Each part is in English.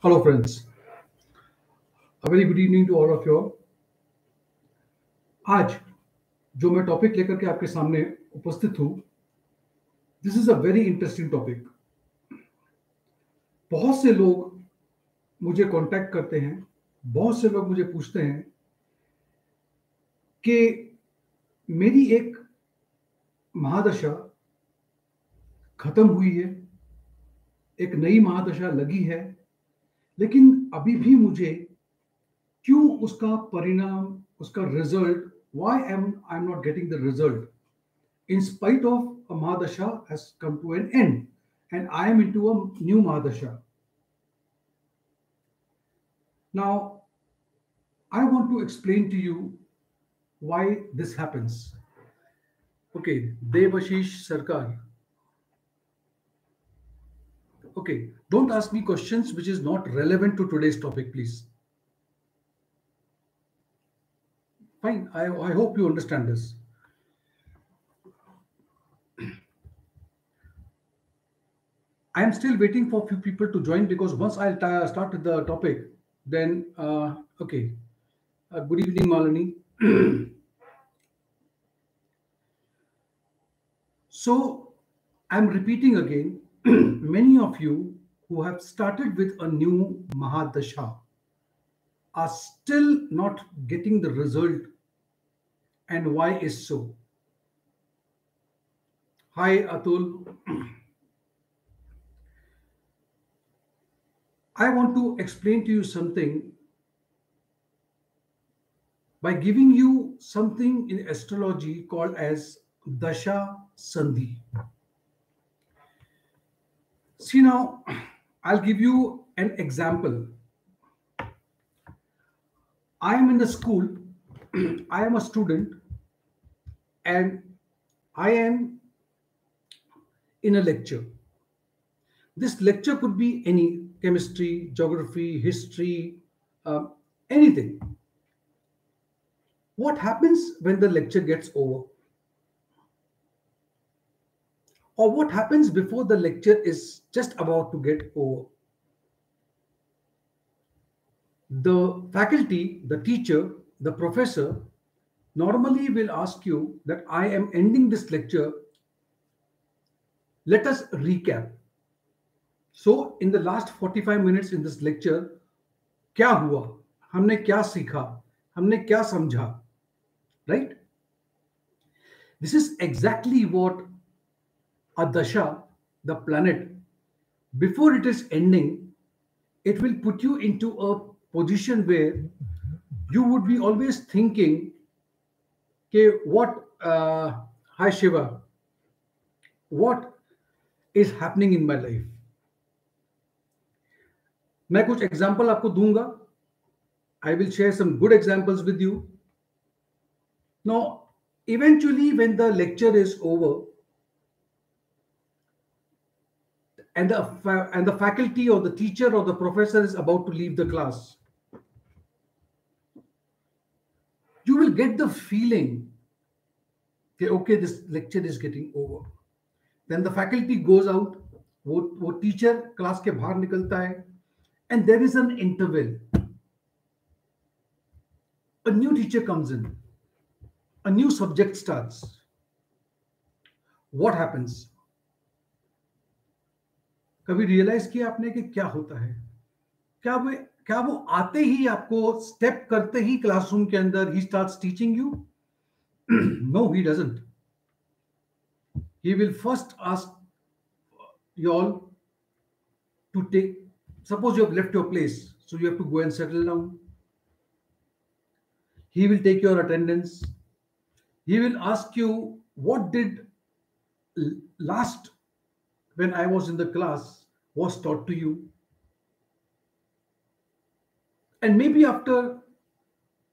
Hello, friends. A very good evening to all of you. आज जो मैं topic लेकर के आपके सामने उपस्थित हूँ, this is a very interesting topic. बहुत से लोग मुझे कांटेक्ट करते हैं, बहुत से लोग मुझे पूछते हैं कि मेरी एक महादशा खत्म हुई है, एक नई महादशा लगी है, लेकिन अभी भी मुझे क्यों उसका परिणाम, उसका result, why I'm not getting the result in spite of a Mahadasha has come to an end and I am into a new Mahadasha. Now, I want to explain to you why this happens. Okay, Devashish Sarkar. Okay, don't ask me questions which is not relevant to today's topic, please. Fine, I hope you understand this. I am still waiting for few people to join because once I'll start with the topic, then, okay. Good evening, Malini. So, I'm repeating again, many of you who have started with a new Mahadasha are still not getting the result, and why is so? Hi, Atul. I want to explain to you something by giving you something in astrology called as Dasha Sandhi. See now, I'll give you an example. I am in the school, I am a student, and I am in a lecture. This lecture could be any chemistry, geography, history, anything. What happens when the lecture gets over? Or what happens before the lecture is just about to get over? The faculty, the teacher, the professor normally will ask you that I am ending this lecture. Let us recap. So, in the last 45 minutes in this lecture, क्या हुआ, हमने क्या सीखा, हमने क्या समझा, right? This is exactly what a dasha, the planet, before it is ending, it will put you into a position where you would be always thinking, okay, hi Shiva, what is happening in my life? मैं कुछ example आपको दूंगा. I will share some good examples with you. Now, eventually, when the lecture is over and the faculty or the teacher or the professor is about to leave the class, you will get the feeling that, okay, this lecture is getting over. Then the faculty goes out, वो teacher class के बाहर निकलता है, and there is an interval. A new teacher comes in, a new subject starts. What happens? कभी realise किया आपने कि क्या होता है? क्या वो आते ही आपको स्टेप करते ही क्लासरूम के अंदर ही starts teaching you? No, he doesn't. He will first ask you all to take, suppose you have left your place, so you have to go and settle down. He will take your attendance. He will ask you, what did last when I was in the class was taught to you? And maybe after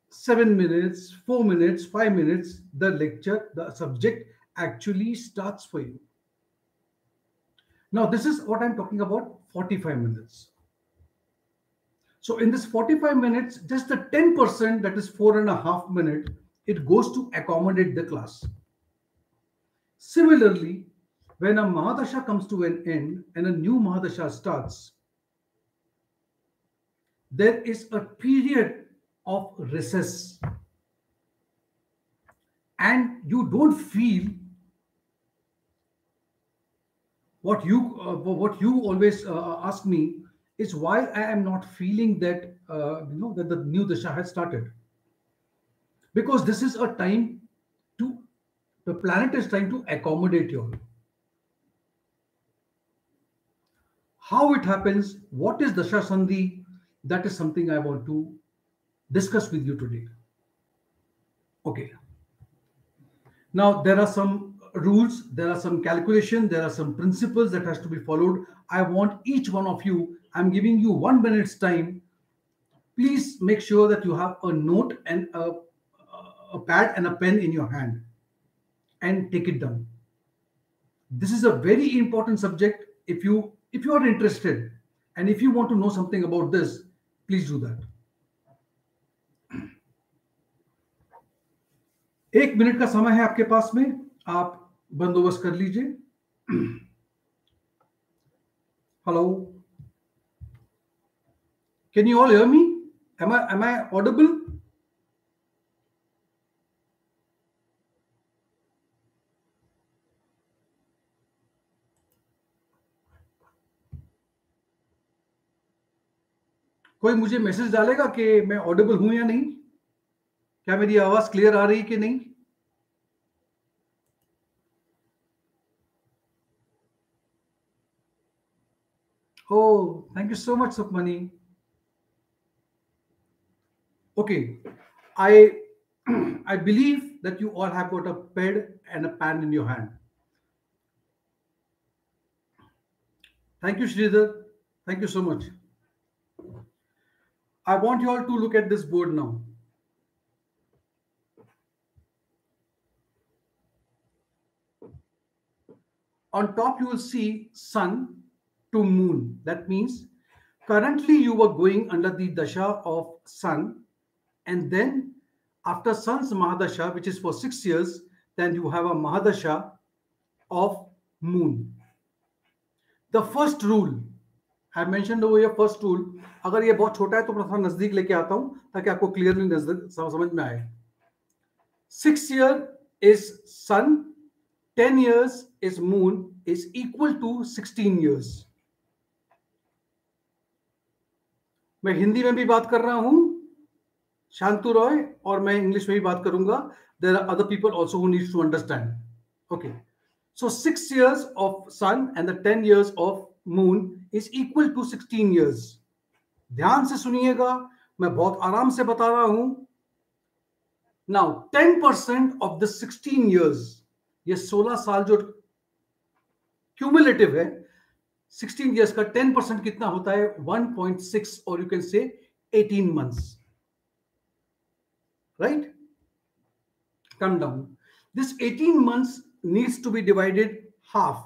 7 minutes, 4 minutes, 5 minutes, the lecture, the subject actually starts for you. Now, this is what I'm talking about, 45 minutes. So in this 45 minutes, just the 10%, that is 4.5 minutes, it goes to accommodate the class. Similarly, when a Mahadasha comes to an end and a new Mahadasha starts, there is a period of recess, and you don't feel what you always ask me is why I am not feeling that that the new dasha has started, because this is a time to the planet is trying to accommodate you all. How it happens, what is dasha sandhi, that is something I want to discuss with you today. Okay, now there are some rules, there are some calculation, there are some principles that has to be followed. I want each one of you, I'm giving you 1 minute's time. Please make sure that you have a note and a pad and a pen in your hand and take it down. This is a very important subject. If you are interested and if you want to know something about this, please do that. 1 minute का समय है आपके पास में, आप बंदोबस्त कर लीजिए. Hello, can you all hear me? Am I audible? कोई मुझे मैसेज डालेगा कि मैं ऑडिबल हूं या नहीं? क्या मेरी आवाज क्लियर आ रही कि नहीं? Oh, thank you so much, Sukhmani. Okay, I I believe that you all have got a pen and a pen in your hand. Thank you, Sridhar. Thank you so much. I want you all to look at this board now. On top, you will see sun to moon. That means currently you were going under the dasha of sun, and then after sun's mahadasha, which is for 6 years, then you have a mahadasha of moon. The first rule I mentioned over here, first rule. अगर ये बहुत छोटा है तो थोड़ा नजदीक लेके आता हूं ताकि आपको क्लियरली समझ में आए. 6 years is sun, 10 years is moon is equal to 16 years. मैं हिंदी में भी बात कर रहा हूं, शांतु रॉय, और मैं इंग्लिश में भी बात करूंगा. There are other people also who needs to understand. Okay, so 6 years of sun and the 10 years of moon is equal to 16 years. ध्यान से सुनिएगा, मैं बहुत आराम से बता रहा हूं. Now 10% of the 16 years, ये 16 साल जो क्यूमुलेटिव है, 16 years का 10% कितना होता है? 1.6, और you can say 18 months. Right? Come down. This 18 months needs to be divided half,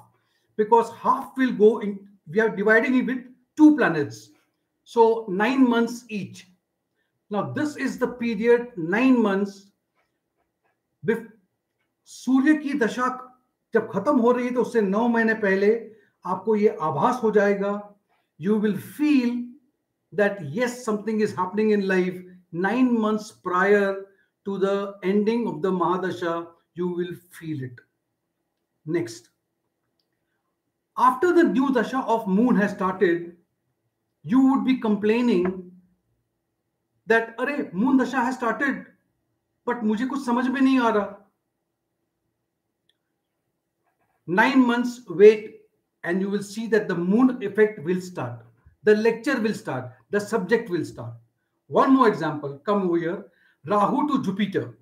because half will go in, we are dividing it with 2 planets, so 9 months each. Now this is the period 9 months. सूर्य की दशा जब खत्म हो रही है तो उससे 9 महीने पहले आपको ये आभास हो जाएगा. You will feel that yes, something is happening in life. 9 months prior to the ending of the mahadasha, you will feel it. Next, after the new dasha of moon has started, you would be complaining that अरे moon dasha has started, but मुझे कुछ समझ में नहीं आ रहा. 9 months wait and you will see that the moon effect will start. The lecture will start. The subject will start. One more example. Come over here. Rahu to Jupiter.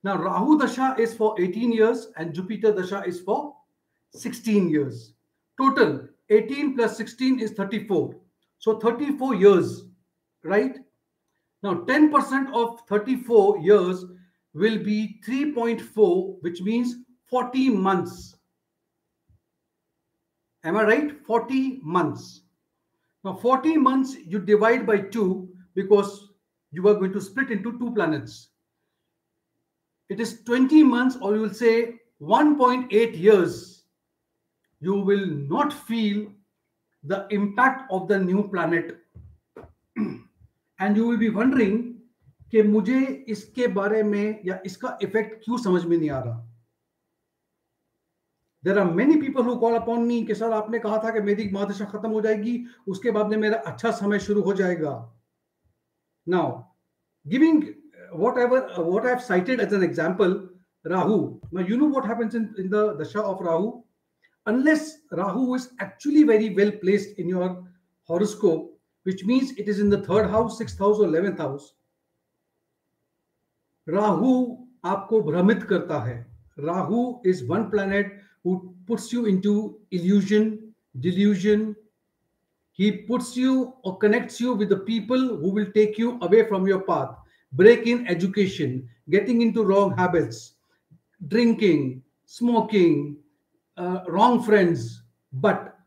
Now Rahu dasha is for 18 years and Jupiter dasha is for 16 years. Total 18 plus 16 is 34. So 34 years, right? Now 10% of 34 years will be 3.4, which means 40 months. Am I right? 40 months. Now 40 months you divide by 2 because you are going to split into 2 planets. It is 20 months, or you will say 1.8 years. You will not feel the impact of the new planet. And you will be wondering कि मुझे इसके बारे में या इसका effect क्यों समझ में नहीं आ रहा. There are many people who call upon me कि सर आपने कहा था कि मेरी महादशा खत्म हो जाएगी, उसके बाद में मेरा अच्छा समय शुरू हो जाएगा. Now giving what I have cited as an example, Rahu. Now you know what happens in the dasha of Rahu. Unless Rahu is actually very well placed in your horoscope, which means it is in the 3rd house, 6th house or 11th house, Rahu आपको भ्रमित करता है. Rahu is one planet who puts you into illusion, delusion. He puts you or connects you with the people who will take you away from your path. Break in education, getting into wrong habits, drinking, smoking, wrong friends. But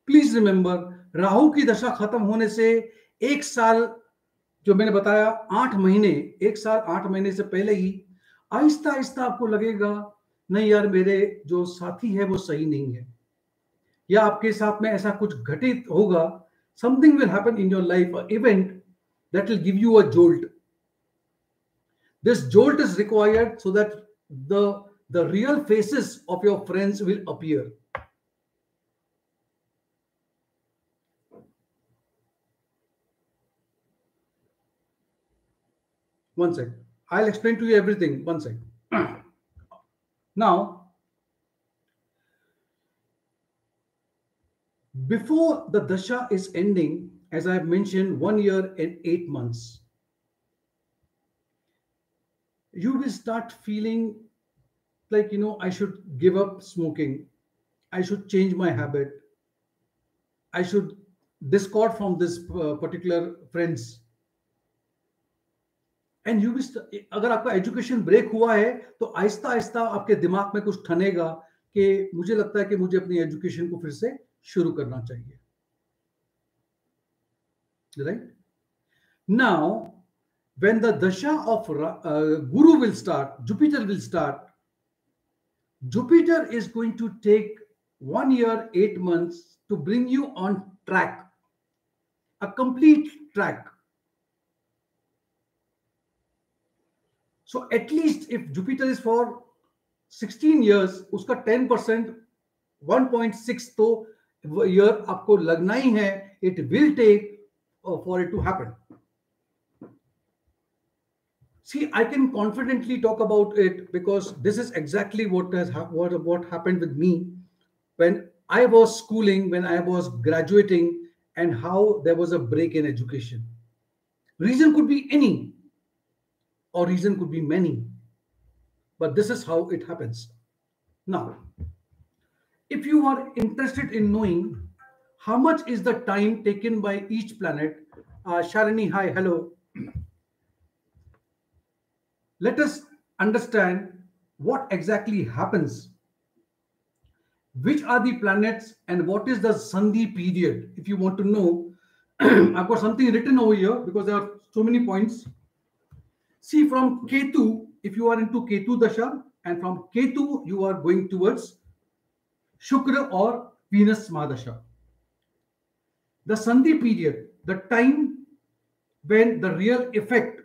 please remember, Rahu की दशा खत्म होने से 1 साल, जो मैंने बताया 8 महीने, 1 साल 8 महीने से पहले ही आहिस्ता आहिस्ता आपको लगेगा नहीं यार मेरे जो साथी है वो सही नहीं है, या आपके साथ में ऐसा कुछ घटित होगा. Something will happen in your life, a event that will give you a jolt. This jolt is required so that the real faces of your friends will appear. One sec. I'll explain to you everything. One sec. Now, before the dasha is ending, as I have mentioned, 1 year and 8 months, you will start feeling like, I should give up smoking. I should change my habit. I should discord from this particular friends. And you अगर आपका education break हुआ है तो आहिस्ता आहिस्ता आपके दिमाग में कुछ ठनेगा कि मुझे लगता है कि मुझे अपनी एजुकेशन को फिर से शुरू करना चाहिए. Right now when the dasha of Guru will start, Jupiter will start. Jupiter is going to take 1 year 8 months to bring you on track, a complete track. So at least if Jupiter is for 16 years, उसका 10%, 1.6 तो year आपको लगना ही है. It will take for it to happen. See, I can confidently talk about it because this is exactly what happened with me when I was schooling, when I was graduating, and how there was a break in education. Reason could be any, or reason could be many, but this is how it happens. Now, if you are interested in knowing how much is the time taken by each planet, Shalini, hi, hello. Let us understand what exactly happens, which are the planets, and what is the Sandhi period. If you want to know, I've got something written over here because there are so many points. See, from Ketu, if you are into Ketu Dasha, and from Ketu you are going towards Shukra or Venus Mahadasha. The Sandhi period, the time when the real effect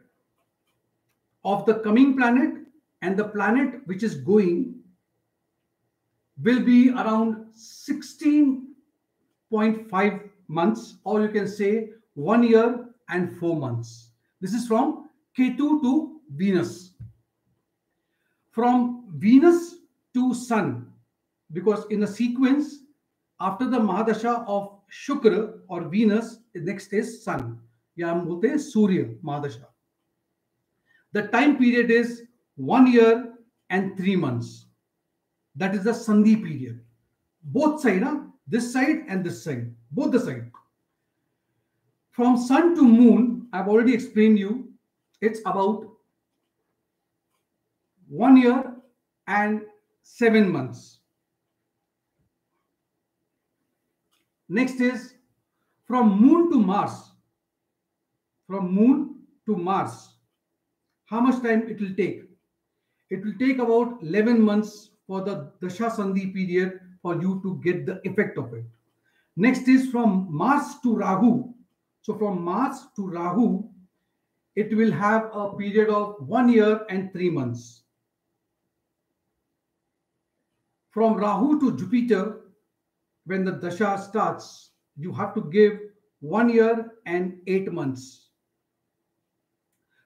of the coming planet and the planet which is going will be around 16.5 months, or you can say 1 year and 4 months. This is from Ketu to Venus. From Venus to Sun, because in a sequence after the Mahadasha of Shukra or Venus, next is Sun. या हम बोलते हैं सूर्य Mahadasha. The time period is 1 year and 3 months. That is the Sandhi period. Both sides, this side and this side, both the side. From Sun to Moon, I've already explained you, it's about 1 year and 7 months. Next is from Moon to Mars. From Moon to Mars, how much time it will take? It will take about 11 months for the Dasha Sandhi period for you to get the effect of it. Next is from Mars to Rahu. So from Mars to Rahu, it will have a period of 1 year and 3 months. From Rahu to Jupiter, when the dasha starts, you have to give 1 year and 8 months.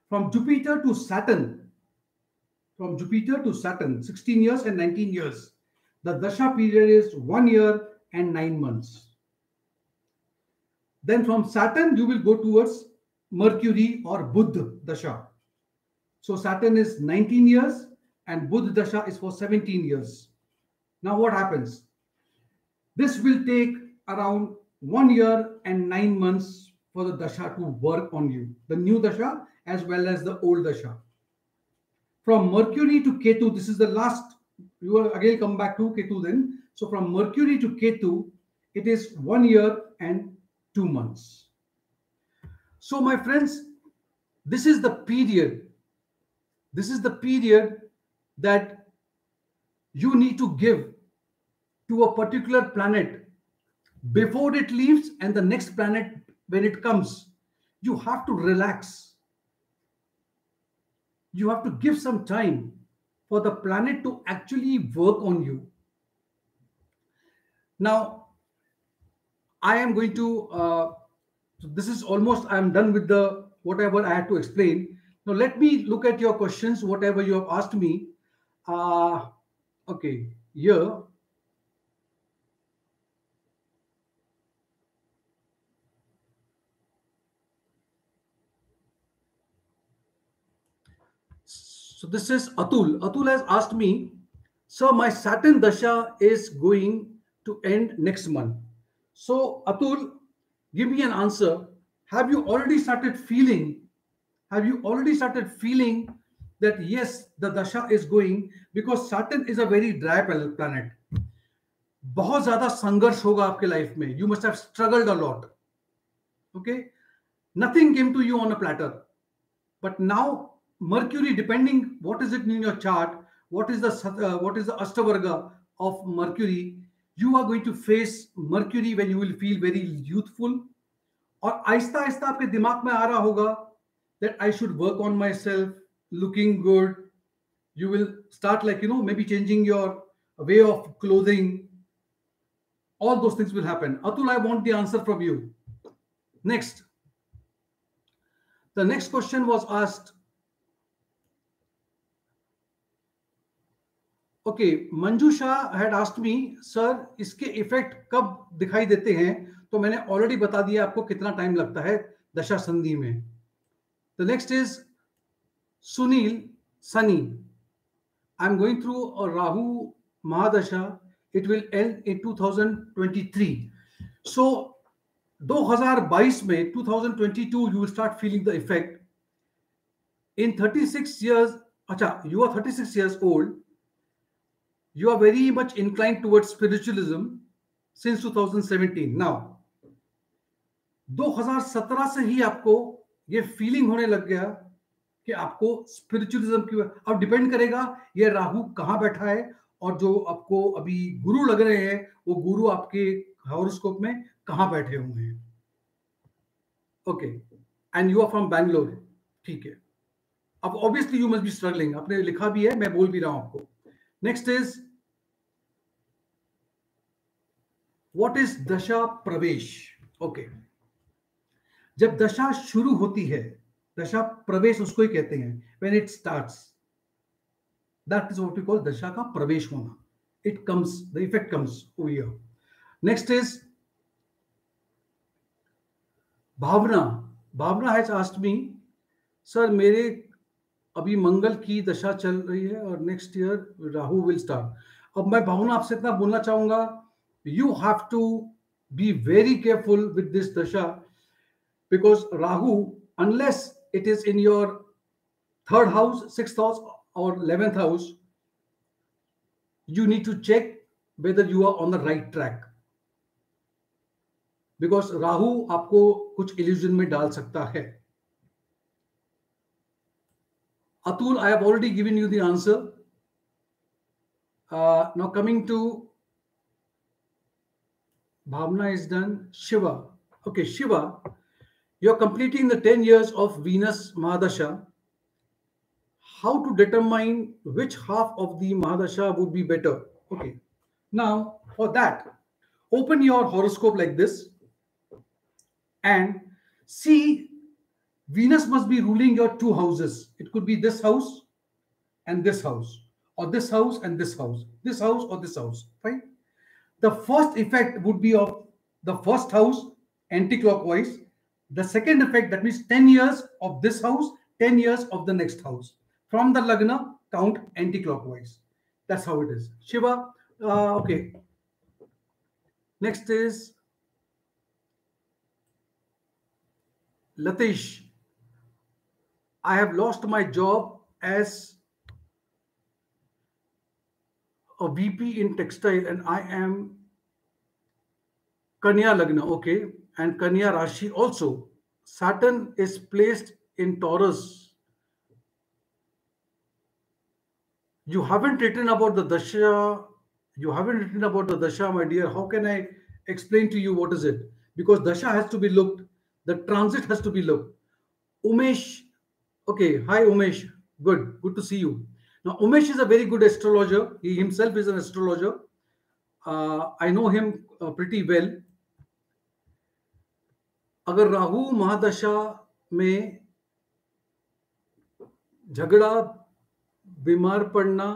From Jupiter to Saturn, 16 years and 19 years, the dasha period is 1 year and 9 months. Then from Saturn, you will go towards Mercury or Buddha dasha. So Saturn is 19 years and Buddha dasha is for 17 years. Now what happens? This will take around 1 year and 9 months for the dasha to work on you, the new dasha as well as the old dasha. From Mercury to Ketu, this is the last, you will again come back to Ketu then. So from Mercury to Ketu, it is 1 year and 2 months. So my friends, this is the period that you need to give to a particular planet before it leaves, and the next planet when it comes. You have to relax. You have to give some time for the planet to actually work on you. Now, I am going to, this is almost, I'm done with the whatever I had to explain. Now, let me look at your questions, whatever you have asked me. Okay, here. So this is Atul. Atul has asked me, sir, my Saturn Dasha is going to end next month. So Atul, give me an answer. Have you already started feeling? Have you already started feeling that yes, the Dasha is going, because Saturn is a very dry planet. बहुत ज्यादा संघर्ष होगा आपके life में. You must have struggled a lot. Okay, nothing came to you on a platter, but now Mercury, depending what is it in your chart, what is the Ashtavarga of Mercury, you are going to face Mercury when you will feel very youthful. और आहिस्ता आहिस्ता आपके दिमाग में आ रहा होगा that I should work on myself, looking good. You will start maybe changing your way of clothing. All those things will happen. Atul, I want the answer from you. Next. The next question was asked. Okay, Manju Shah had asked me, sir, इसके effect कब दिखाई देते हैं? तो मैंने already बता दिया आपको कितना टाइम लगता है दशा संधि में. The next is Sunil Sunny. I'm going through a Rahu Mahadasha. It will end in 2023. So 2022 में 2022 you will start feeling the effect. In 36 years, you are 36 years old. You are very much inclined towards spiritualism since 2017. Now, 2017 से ही आपको ये feeling होने लग गया कि आपको spiritualism की, अब डिपेंड करेगा ये राहु कहाँ बैठा है, और जो आपको अभी गुरु लग रहे हैं वो गुरु आपके हॉरोस्कोप में कहाँ बैठे हुए हैं. Okay, and you are from Bangalore. ठीक है, अब obviously you must be struggling. आपने लिखा भी है, मैं बोल भी रहा हूं आपको. नेक्स्ट इज व्हाट इज दशा प्रवेश. ओके, जब दशा शुरू होती है, दशा प्रवेश उसको ही कहते हैं. When it starts, that is what we call dasha का प्रवेश होना. It comes, the effect comes over here. Next is Bhavna. Bhavna has asked me, sir मेरे अभी मंगल की दशा चल रही है और next year Rahu will start. अब मैं भावना आपसे इतना बोलना चाहूंगा, you have to be very careful with this dasha, because Rahu, unless it is in your 3rd house, 6th house or 11th house, you need to check whether you are on the right track, because Rahu आपको कुछ illusion में डाल सकता है. Atul, I have already given you the answer. Now coming to Bhavna is done. Shiva. Okay, Shiva, You're completing the 10 years of Venus Mahadasha. How to determine which half of the Mahadasha would be better? Okay. Now, for that, open your horoscope like this and see Venus must be ruling your two houses. It could be this house and this house, or this house and this house, this house or this house. Fine. The first effect would be of the first house anti-clockwise. The second effect, that means 10 years of this house, 10 years of the next house. From the Lagna, count anti-clockwise. That's how it is. Shiva, okay. Next is Latish. I have lost my job as a VP in textile and I am Kanya Lagna, okay, and Kanya Rashi also. Saturn is placed in Taurus. You haven't written about the Dasha. You haven't written about the Dasha, my dear. How can I explain to you what is it? Because Dasha has to be looked. The transit has to be looked. Umesh, okay, hi Umesh. Good to see you. Now, Umesh is a very good astrologer. He himself is an astrologer. I know him pretty well. अगर राहु महादशा में झगड़ा बीमार पड़ना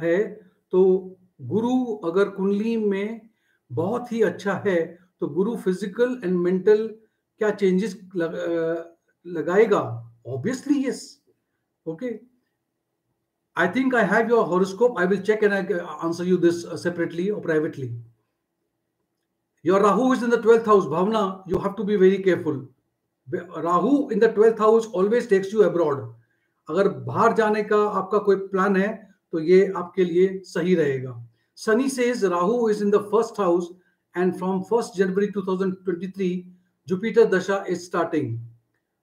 है तो गुरु अगर कुंडली में बहुत ही अच्छा है तो गुरु फिजिकल एंड मेंटल क्या चेंजेस लगाएगा? Obviously yes. Okay, I think I have your horoscope. I will check and I answer you this separately or privately. Your Rahu is in the 12th house, Bhavna. You have to be very careful. Rahu in the 12th house always takes you abroad. अगर बाहर जाने का आपका कोई plan है तो ये आपके लिए सही रहेगा. Sunny says Rahu is in the first house and from 1st January 2023 Jupiter Dasha is starting.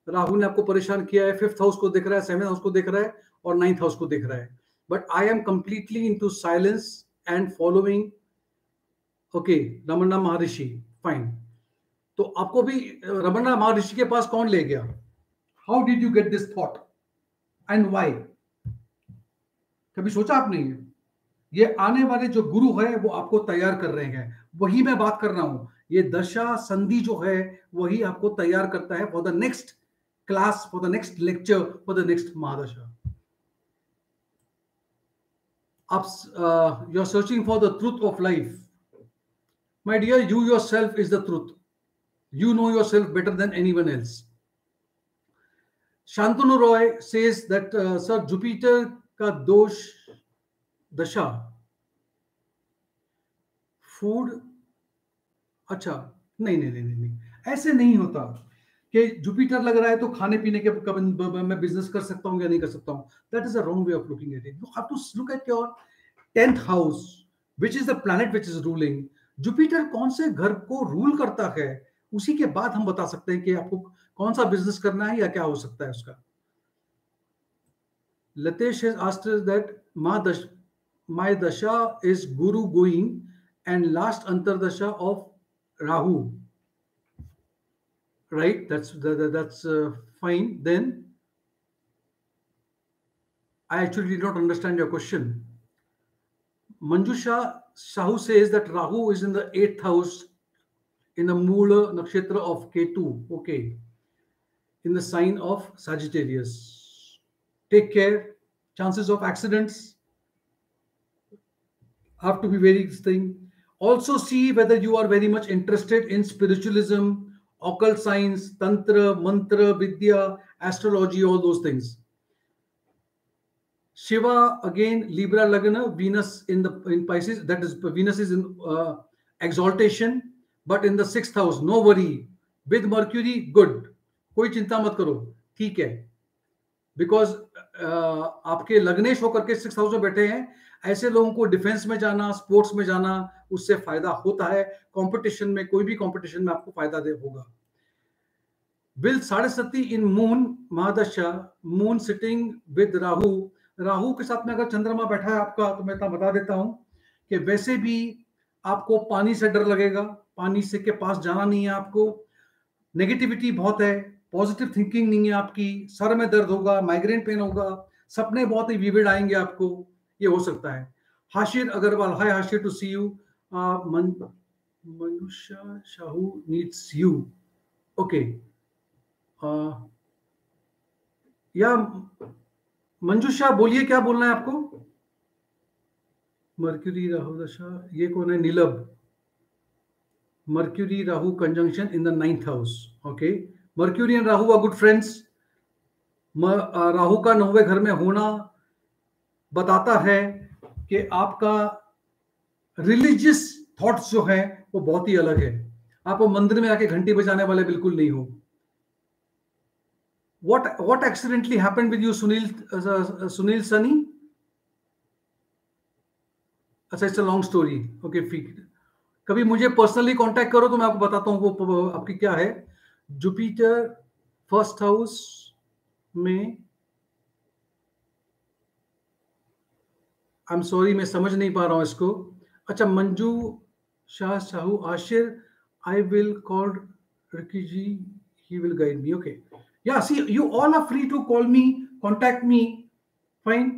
Rahu ने आपको परेशान किया है. 5th हाउस को देख रहा है, 7th हाउस को देख रहा है और 9th हाउस को देख रहा है. But I am completely into silence and following. Okay, Ramana Maharshi, fine. तो आपको भी रमन्ना महर्षि के पास कौन ले गया? How did you get this thought and why? कभी सोचा आपने? ये आने वाले जो गुरु है वो आपको तैयार कर रहे हैं. वही मैं बात कर रहा हूं. ये दशा संधि जो है वही आपको तैयार करता है for the next class, for the next lecture, for the next Mahadasha. You're searching for the truth of life. My dear, you yourself is the truth. You know yourself better than anyone else. Shantanu Roy says that, Sir, Jupiter ka dosh dasha. Food. अच्छा, नहीं, ऐसे नहीं होता कि Jupiter लग रहा है तो खाने पीने के मैं बिजनेस कर सकता हूं या नहीं कर सकता हूं. That is a wrong way of looking at it. You have to look at your 10th house which is the planet which is ruling. Jupiter कौन से घर को रूल करता है, उसी के बाद हम बता सकते हैं कि आपको कौन सा बिजनेस करना है या क्या हो सकता है उसका. Latesh has asked that my dasha is Guru going and last antardasha of Rahu. Right, that's fine. Then I actually did not understand your question. Manjusha Sahu says that Rahu is in the 8th house in the Moola nakshatra of Ketu. Okay, in the sign of Sagittarius. Take care. Chances of accidents have to be very distinct. Also see whether you are very much interested in spiritualism, occult science, tantra, mantra, vidya, astrology, all those things. Shiva again, Libra Lagna, Venus in Pisces. That is, Venus is in exaltation, but in the 6th house. No worry. With Mercury, good. कोई चिंता मत करो, ठीक है. Because आपके लग्नेश होकर के 6th house में बैठे हैं. ऐसे लोगों को डिफेंस में जाना, स्पोर्ट्स में जाना, उससे फायदा होता है. कंपटीशन में, कोई भी कंपटीशन में आपको फायदा होगा. Will 7.5 in moon mahadasha, moon sitting with Rahu. Rahu के साथ में अगर चंद्रमा बैठा है आपका, तो मैं बता देता हूं कि वैसे भी आपको पानी से डर लगेगा. पानी से के पास जाना नहीं है आपको. नेगेटिविटी बहुत है. पॉजिटिव थिंकिंग नहीं है आपकी, सर में दर्द होगा, माइग्रेन पेन होगा, सपने बहुत ही विविड आएंगे आपको, ये हो सकता है। हाशिर अग्रवाल, हाय हाशिर, टू सी यू। मनुष्य शाहू नीड्स यू, ओके। या मंजुषा बोलिए, क्या बोलना है आपको? मर्क्यूरी राहु दशा, ये कौन है? Neelabh, Mercury Rahu conjunction in the 9th house, okay. Mercury and Rahu are good friends. Rahu का 9वें घर में होना बताता है कि आपका रिलीजियस थॉट्स जो है वो बहुत ही अलग है। आप वो मंदिर में आके घंटी बजाने वाले बिल्कुल नहीं हो। What accidentally happened with you, Sunil Sunny? अच्छा, it's a long story, okay. कभी मुझे पर्सनली कांटेक्ट करो तो मैं आपको बताता हूँ वो आपकी क्या है। जुपिटर फर्स्ट हाउस में, आई एम सॉरी, मैं समझ नहीं पा रहा हूँ इसको। अच्छा, Manju Shah Sahu Ashir, I will call Ricky ji, he will guide me, okay. Yeah, see, you all are free to call me, contact me, fine,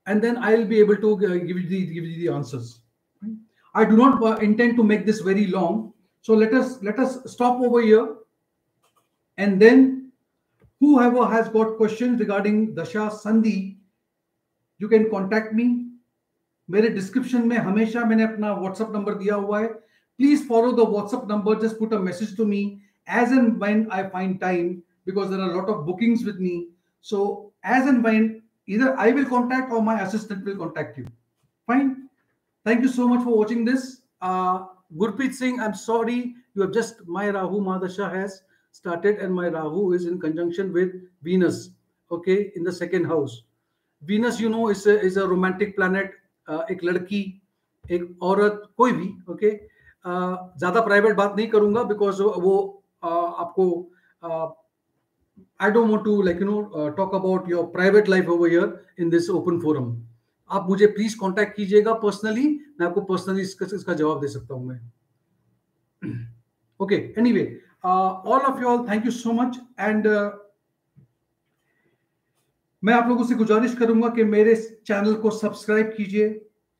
and then I'll be able to give you the answers. Fine? I do not intend to make this very long, so let us stop over here, and then whoever has got questions regarding Dasha Sandhi, you can contact me. मेरे description में हमेशा मैंने अपना WhatsApp number दिया हुआ है। Please follow the WhatsApp number, just put a message to me as and when I find time, because there are a lot of bookings with me. So as and when, either I will contact or my assistant will contact you. Fine. Thank you so much for watching this. Gurpreet Singh, I'm sorry, you have just, my Rahu Mahadasha has started and my Rahu is in conjunction with Venus, okay, in the 2nd house. Venus, you know, is a romantic planet. एक लड़की, एक औरत, कोई भी, okay. ज्यादा private बात नहीं करूंगा बिकॉज वो आपको I don't want to like talk about your private life over here in this open forum. आप मुझे प्लीज कांटेक्ट कीजिएगा पर्सनली, मैं आपको पर्सनली इसका जवाब दे सकता हूं मैं। Okay, anyway, all of you all, thank you so much. And मैं आप लोगों से गुजारिश करूंगा कि मेरे चैनल को सब्सक्राइब कीजिए,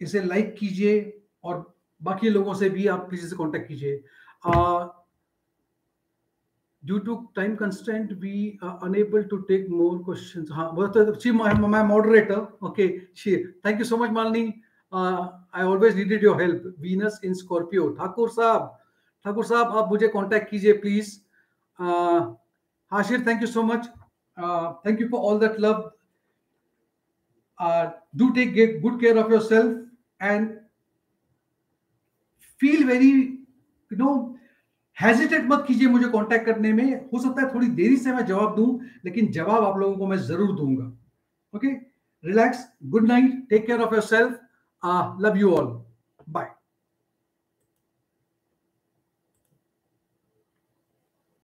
इसे लाइक कीजिए, और बाकी लोगों से भी आप प्लीज से कांटेक्ट कीजिए। Due to time constraint we are unable to take more questions. हाँ, my moderator, okay, thank you so much Malini, I always needed your help. Venus in Scorpio, Thakur sahab आप मुझे कांटेक्ट कीजिए please. Hashir, thank you so much, thank you for all that love. Do take good care of yourself and feel very, hesitate मत कीजिए मुझे contact करने में। हो सकता है थोड़ी देरी से मैं जवाब दूं, लेकिन जवाब आप लोगों को मैं जरूर दूंगा। Okay, relax, good night, take care of yourself, love you all, bye.